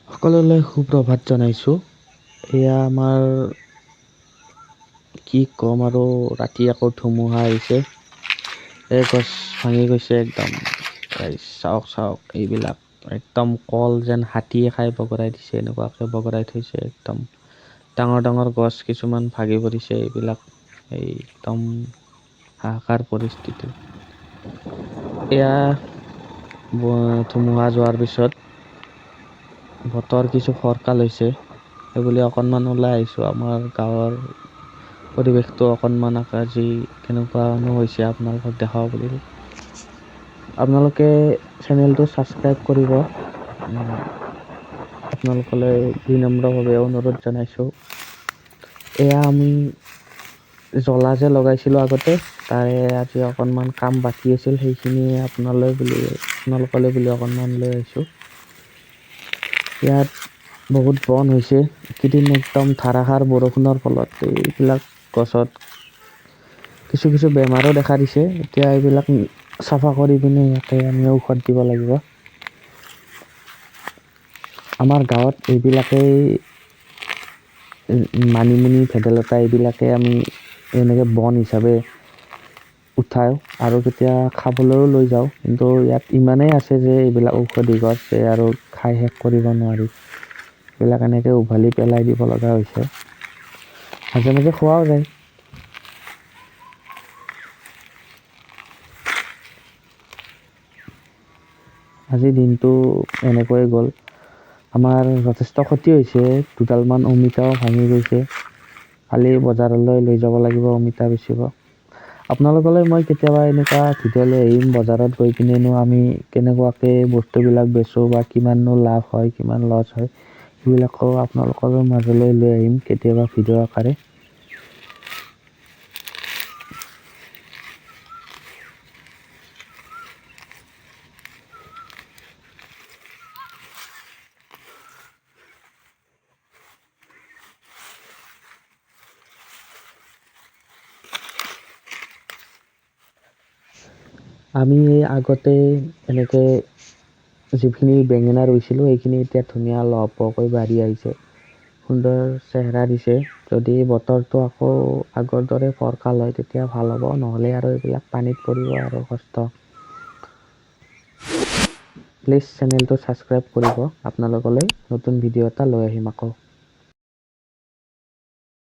সকলোলৈ সুপ্ৰভাত জনাইছোঁ। এয়া আমাৰ কি ক'ম আৰু ৰাতি আকৌ ধুমুহা আহিছে। এই গছ ভাঙি গৈছে একদম। চাওক এইবিলাক একদম কল যেন হাতীয়ে খাই বগৰাই দিছে, এনেকুৱাকে বগৰাই থৈছে একদম। ডাঙৰ ডাঙৰ গছ কিছুমান ভাগি পৰিছে। এইবিলাক একদম হাহাকাৰ পৰিস্থিতি। এয়া ধুমুহা যোৱাৰ পিছত বতৰ কিছু ফৰকাল হৈছে, সেইবুলি অকণমান ওলাই আহিছোঁ। আমাৰ গাঁৱৰ পৰিৱেশটো অকণমান আজি কেনেকুৱানো হৈছে আপোনালোকক দেখাওঁ বুলি। আপোনালোকে চেনেলটো ছাবস্ক্ৰাইব কৰিব। আপোনালোকলৈ বিনম্ৰভাৱে অনুৰোধ জনাইছোঁ। এয়া আমি জ্বলা যে লগাইছিলোঁ আগতে, তাৰে আজি অকণমান কাম বাকী আছিল, সেইখিনিয়ে আপোনালোকলৈ বুলি অকণমান লৈ আহিছোঁ। ইয়াত বহুত বন হৈছে। এইকেইদিন একদম ধাৰাসাৰ বৰষুণৰ ফলত এইবিলাক গছত কিছু কিছু বেমাৰো দেখা দিছে। এতিয়া এইবিলাক চাফা কৰি পিনে ইয়াতে আমি ঔষধ দিব লাগিব। আমাৰ গাঁৱত এইবিলাকেই মানিমুনি, ভেদাইলতা এইবিলাকে আমি এনেকৈ বন হিচাপে উঠাওঁ আৰু কেতিয়া খাবলৈও লৈ যাওঁ। কিন্তু ইয়াত ইমানেই আছে যে এইবিলাক ঔষধি গছ যে আৰু খাই শেষ কৰিব নোৱাৰি। এইবিলাক এনেকৈ উভালি পেলাই দিব লগা হৈছে। মাজে মাজে খোৱাও যায়। আজিৰ দিনটো এনেকৈয়ে গ'ল। আমাৰ যথেষ্ট ক্ষতি হৈছে। দুডালমান অমিতাও ভাঙি গৈছে। কালি বজাৰলৈ লৈ যাব লাগিব অমিতা বেচিব। আপোনালোকলৈ মই কেতিয়াবা এনেকুৱা ভিডিঅ' লৈ আহিম, বজাৰত গৈ পিনেনো আমি কেনেকুৱাকৈ বস্তুবিলাক বেচোঁ বা কিমাননো লাভ হয়, কিমান লছ হয়, সেইবিলাকো আপোনালোকৰ মাজলৈ লৈ আহিম কেতিয়াবা ভিডিঅ' আকাৰে। আমি আগতে এনেকৈ যিখিনি বেঙেনা ৰুইছিলোঁ, সেইখিনি এতিয়া ধুনীয়া লহপহকৈ বাঢ়ি আহিছে, সুন্দৰ চেহেৰা দিছে। যদি বতৰটো আকৌ আগৰ দৰে ফৰকাল হয় তেতিয়া ভাল হ'ব, নহ'লে আৰু এইবিলাক পানীত পৰিব আৰু কষ্ট। প্লিজ চেনেলটো ছাবস্ক্ৰাইব কৰিব। আপোনালোকলৈ নতুন ভিডিঅ' এটা লৈ আহিম আকৌ।